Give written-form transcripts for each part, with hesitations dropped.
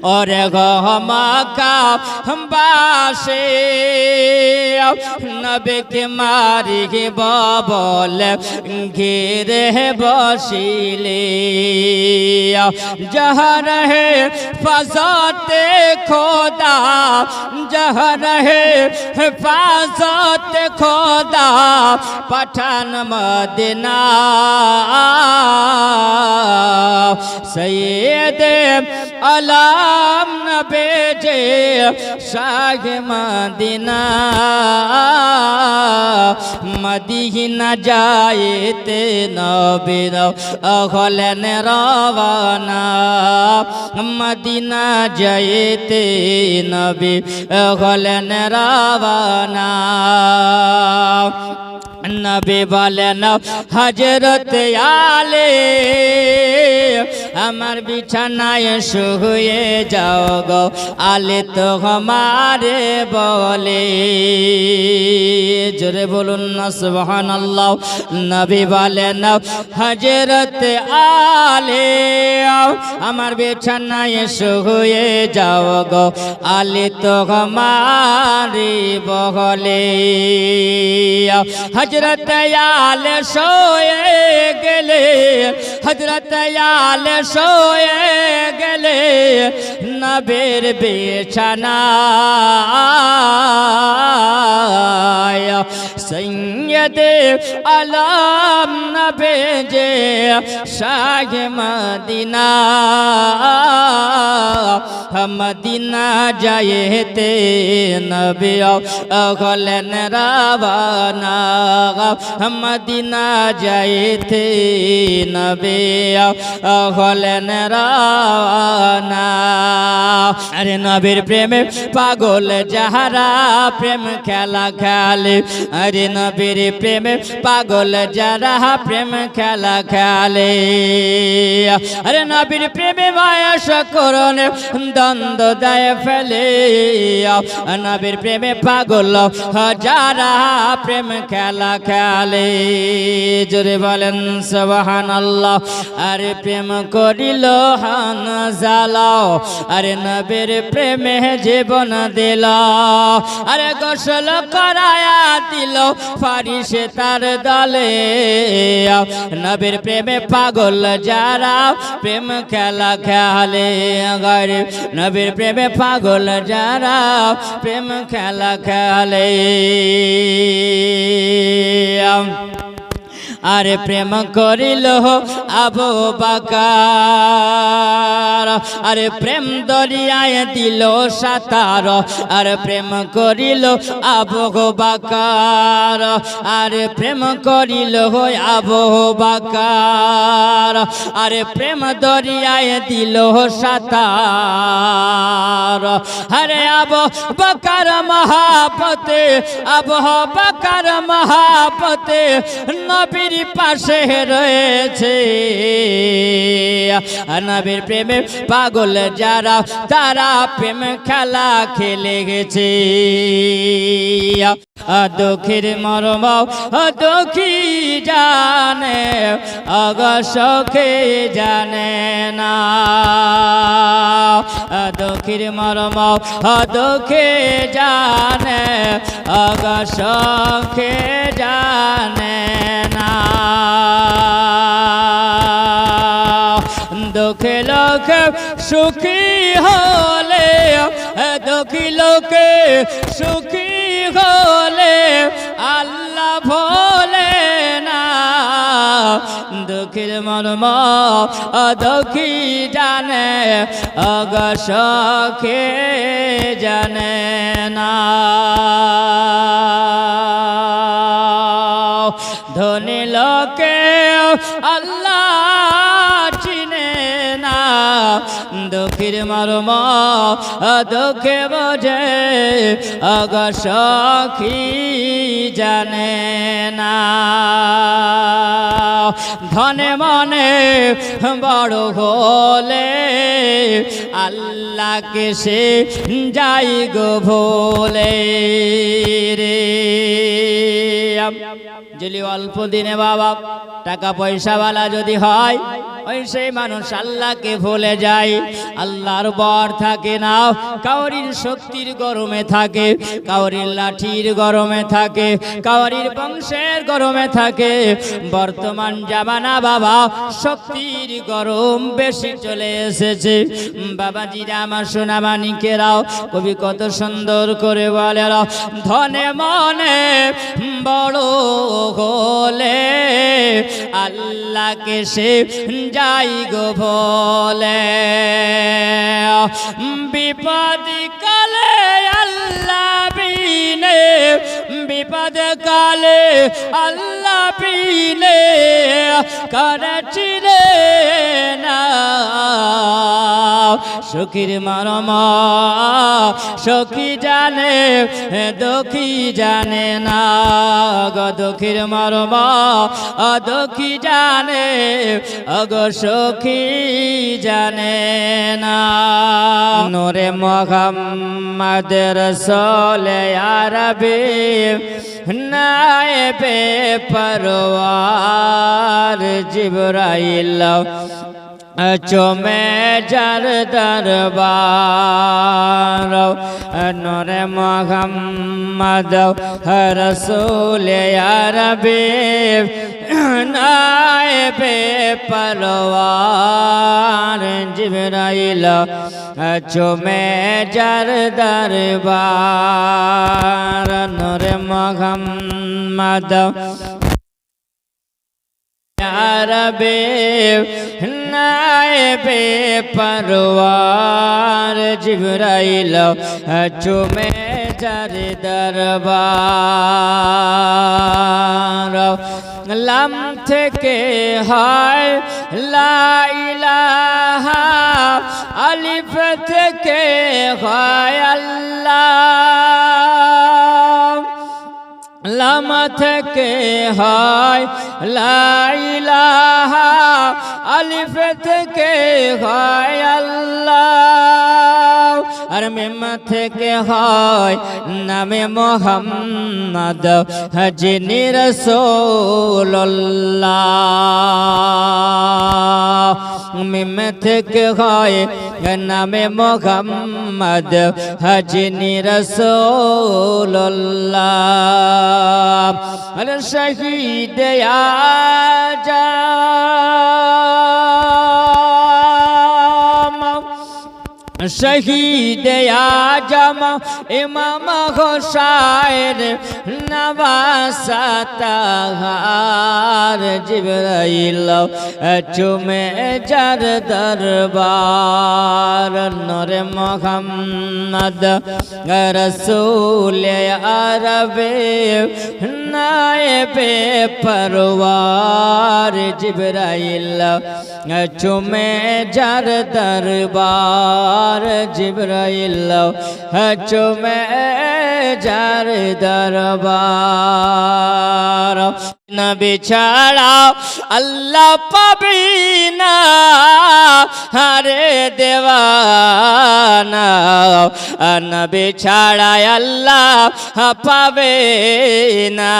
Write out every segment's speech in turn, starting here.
ওরে গো মক্কা বাসী নবীকে মারিব বলে ঘিরে বসিলে জহর হে ফজতে খোদা জহর হে হেফাজত খোদা পঠান মদিনা সৈয়দ আলম নবীজি শাহ মদিনা মদিনা যাইতে নবীর হলেন রওয়ানা মদিনা যাইতে নবী হলেন রওয়ানা নবী বলেন হযরত আলী আমার বিছানায় শুয়ে যাও গো আলী তো আমারে বলে জোরে বলুন না সুবহানাল্লাহ নবী বলেন হযরত আলী আমার বিছানায় শুয়ে যাও গো আলী তো আমারে বলে হযরত আলী সোয়ে গেলে হযরত আলী সোয়ে গেলে নবীর বিছানায় সৈয়দ আলম নবীজি শাহ মদিনা মদিনা যাইতে নবী হলেন রওয়ানা মদিনা যাইতে নবী হলেন রওয়ানা আরে নবীর প্রেমে পাগল যাহারা প্রেম খেলা খেলে আরে নবীর প্রেমে পাগল যারা প্রেম খেলা খেলে আরে নবীর প্রেমে বয়স করুন দ্বন্দ্ব দেয় ফেলে নবীর প্রেমে পাগল যারা প্রেম খেলা খেলে জোরে বলেন সুবহানাল্লাহ আরে প্রেম করিল হানজালা আরে নবীর প্রেমে জীবন দিল আরে গোসল করায়া দিল ফারিসে তার দলে নবীর প্রেমে পাগল যারা প্রেম খেলা খেলে গারে নবীর প্রেমে পাগল যারা প্রেম খেলা খেলে আরে প্রেম করিল আবু বকর আরে প্রেম দরিয়ায় দিল সাঁতার আরে প্রেম করিল আবু বকর আরে প্রেম করিল আবু বকর আরে প্রেম দরিয়ায় দিল সাঁতার আরে আবু বকর মহাপতে আবু বকর মহাপতে নবীর পাশে রয়েছে নবীর প্রেমে পাগল যারা তারা প্রেম খেলা খেলে গেছে দুঃখের মর্ম দুঃখী জানে অগসখে জানে না দুঃখের মর্ম দুঃখে জানে অগসখে জানে না দুঃখে লোকে সুখী হলে দুঃখী লোকে সুখী হলে আল্লাহ ভোলে না দুঃখের মর্ম দুঃখী জানে অগসখে জানে না ধনী লোকে আল্লাহ চিনে না দুঃখের মর্ম দুঃখে বোঝে অগসখী জানে না ধনে মনে বড় হলে আল্লাহকে সে যাই গো ভোলে রে যদি অল্প দিনে বাবা টাকা পয়সাওয়ালা যদি হয় ওই সেই মানুষ আল্লাহকে ভুলে যায়, আল্লাহর বর থাকে না। কাউরির শক্তির গরমে থাকে, কাউরির লাঠির গরমে থাকে, কাউরির বংশের গরমে থাকে। বর্তমান জামানা বাবা শক্তির গরম বেশি চলে এসেছে। বাবাজিরা আমার সোনা মানিকেরাও, কবি কত সুন্দর করে বলে, ধনে মনে বড় হলে আল্লাহকে সে যাই গো ভোলে। বিপদ কালে আল্লাহ বিনে, বিপদ কালে আল্লাহ বিনে করেছিলে না। সখীর মরম সখী জানে, দুঃখী জানে না গো। দুঃখীর মরম দুঃখী জানে গো, সখী জানে না। নূরে মুহাম্মদ রাসূল আরবি নায়েবে পরওয়ার জিবরাইল চমে যার দরবার। নূরে মুহাম্মদ রাসূল আরবি নায়েবে পরওয়ার জিবরাইল চমে যার দরবার। নূরে মুহাম্মদ আরবে নায়েবে পরওয়ার জিবরাইল চুমে যার দরবার। লাম থেকে হয় লা ইলাহা, আলিফ থেকে হয় আল্লাহ, লাম থেকে হয় লা ইলাহা, আলিফ থেকে হয় আল্লাহ, আর মিম থেকে হয় নামে মুহাম্মদ যিনি রাসূলুল্লাহ। মিম থেকে হয় নামে মুহাম্মদ যিনি রাসূলুল্লাহ। আর শহীদ আজম, শহীদ আজম ইমাম হোসাইন নওয়াসাতাহার জিবরাইল চুমে যার দরবার। নূরে মুহাম্মদ রাসূল আরবে নায়েবে পরওয়ার জিবরাইল চুমে যার দরবার। জিবরাইল চুমে যার দরবার। নবী ছাড়া আল্লাহ পাবি না হারে দেওয়ানা, নবী ছাড়া আল্লাহ পাবে না,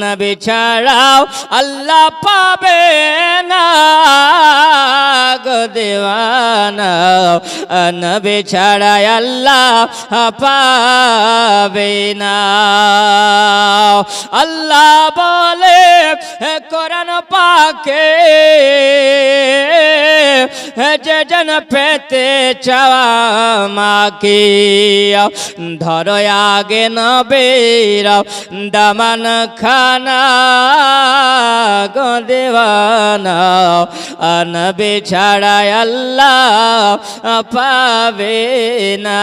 নবী ছাড়াও আল্লাহ পাবে না গো দেওয়ানা, নবী ছাড়া আল্লাহ পাবে না। আল্লাহ বলে কোরআন পাকে, যে জন পেতে চাওয়া মাকে ধরো আগে নবীর দামান খানা গো দেওয়ানা, নবী ছাড়া আল্লাহ পাবে না।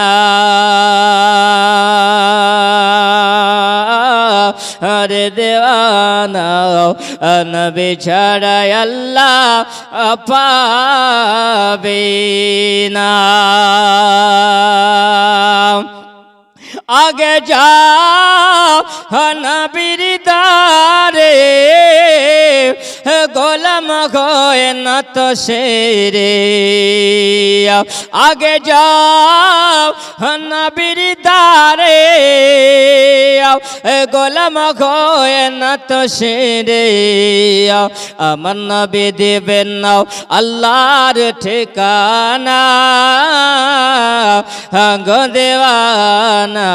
আরে দেওয়ানা নবী ছাড়া আল্লাহ পাবে না। আগে যা নবীর দারে গোলাম হয়ে নত সেরে আগে যাও নবীর দারে গোলাম হয়ে নত সেরে আমার নবী দেবেন নাও আল্লাহর ঠিকানা গো দেওয়ানা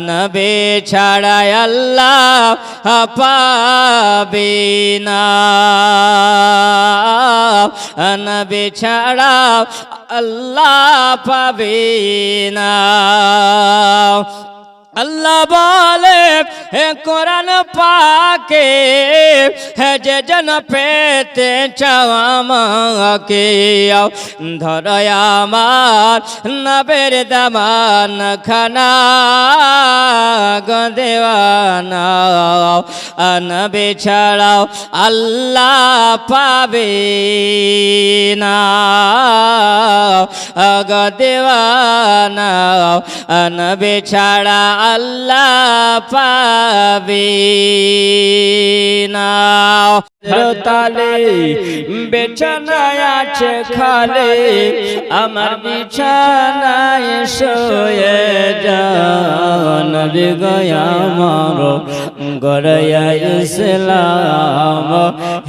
নবী ছাড়া আল্লাহ পাবে না নবী ছাড়া আল্লাহ পাবে না আল্লাহ বলে হে কোরআন পাকে হে যে জন পেতে চাও আমাকে ধরো আমার নবের দামান খানা গো দেওয়ানা নবী ছাড়াও আল্লাহ পাবে না গো দেওয়ানা নবী ছাড়া আল্লাহ পাবে না তালে বিছানায় আছে খালে আমার বিছানায় শুয়ে যাও নবী গো আমার গড়ায়া ইসলাম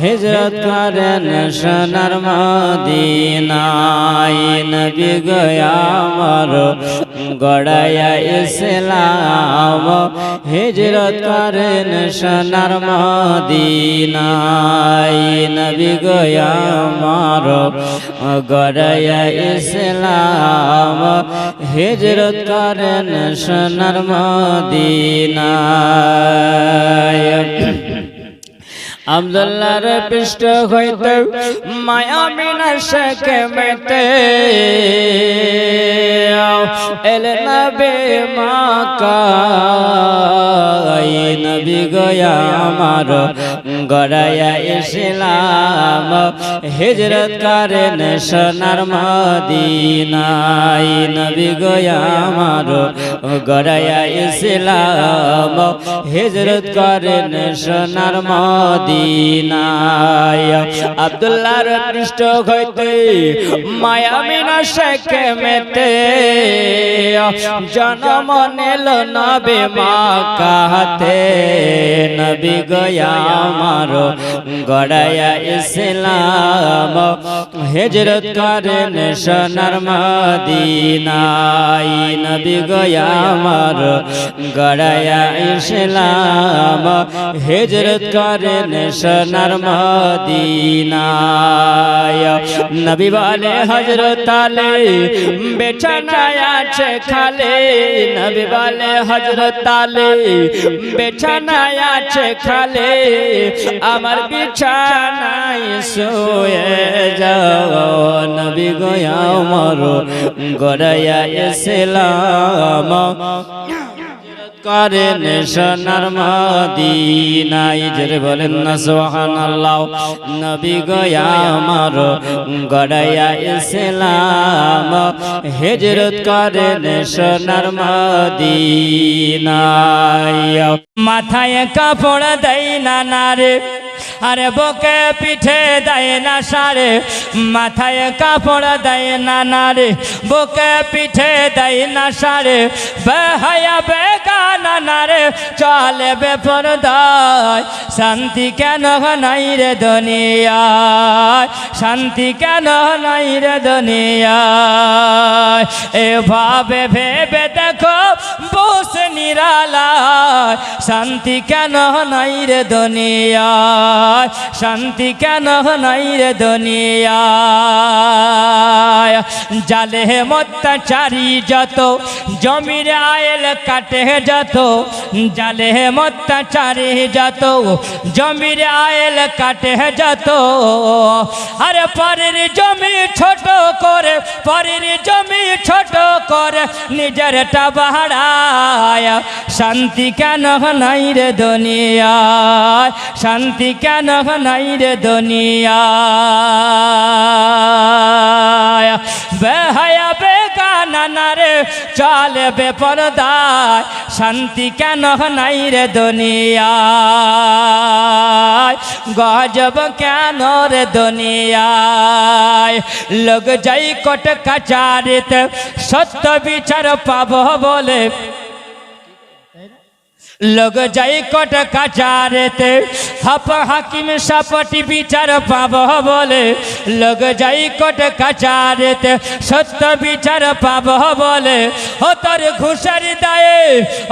হিজরত করেন সোনার মদিনায় নবী গো আমার গড়ায়া ইসলাম হিজরত করেন সোনার মদিনায় নবী গো আমার গড়ায়া ইসলাম হিজরত করেন সোনার মদিনায় আব্দুল্লাহর পৃষ্ঠ হইতে মায়া বিনাশকে মেতে এল নবী মাকাই নবী গো আমার গড়ায়া ইসলাম হিজরত করেন সোনার মদিনায় নবী গো আমার গড়ায়া ইসলাম হিজরত করেন সোনার মদিনায় আব্দুল্লাহর পৃষ্ঠ হইতে মায়া বিনাশকে মেতে জন্ম নিল নবী মাকাতে নবী গো আমার গড়ায়া ইসলাম হিজরত করেন সোনার মদিনায় নবী গো আমার গড়ায়া ইসলাম হিজরত করেন সোনার মদিনায় নবী বলে হযরত আলী বিছানায় আছে খালে নবী বলে হযরত আলী বিছানায় আছে খালে আমার বিছানায় শুয়ে যাও নবী গো আমার গড়ায়া ইসলাম করেন সোনার মদিনায় জোরে বলেন না সুবহানাল্লাহ নবী গো আমার গড়ায়া ইসলাম হিজরত করেন সোনার মদিনায় মাথায় কাপড় দেয় না নারে আরে বুকে পিঠে দেয় না সারে মাথায় কাপড় দেয় না নারে বুকে পিঠে দেয় না সারে বেহায়া বেগানা নারে চলে বেপরদায় শান্তি কেন নাই রে দুনিয়ায় শান্তি কেন নাই রে দুনিয়ায় এভাবে ভেবে দেখো বসে নিরালায় শান্তি কেন নাই রে দুনিয়ায় শান্তি কেন নাই রে দুনিয়ায় জালে অত্যাচারী যত জমির আয়েল কাটে যত জালে অত্যাচারী যত জমির আয়েল কাটে যত আরে পরের জমি ছোট করে পরের জমি ছোট করে নিজেরটা বাড়ায় শান্তি কেন নাই রে দুনিয়ায় শান্তি কেন নাই রে দুনিয়ায় বেহায়া বেগানা না রে চলে বেপরদায় শান্তি কেন নাই রে দুনিয়ায় গজব কেন রে দুনিয়ায় লোক যাই কোট কাচারিতে সত্য বিচার পাবো বলে লোক যাই কোট কাচারেতে হাপ হাকিম সাপটি বিচার পাব বলে লোক যাই কোট কাচারেতে সত্য বিচার পাব বলে ও তোর ঘুষের দায়ে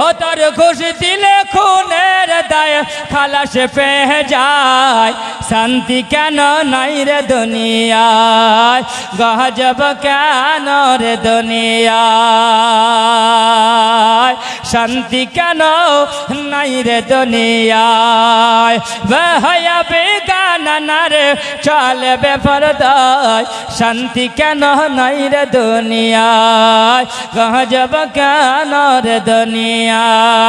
ও তোর ঘুষ দিলে খুনের দায়ে খালাস পেয়ে যায় শান্তি কেন নাই রে দুনিয়ায় গজব কেন রে দুনিয়ায় শান্তি কেন নাই রে দুনিয়ায় বেহায়া বেগানা না রে চলে বেপরদায় শান্তি কেন নাই রে দুনিয়ায় গজব কেন রে দুনিয়ায়।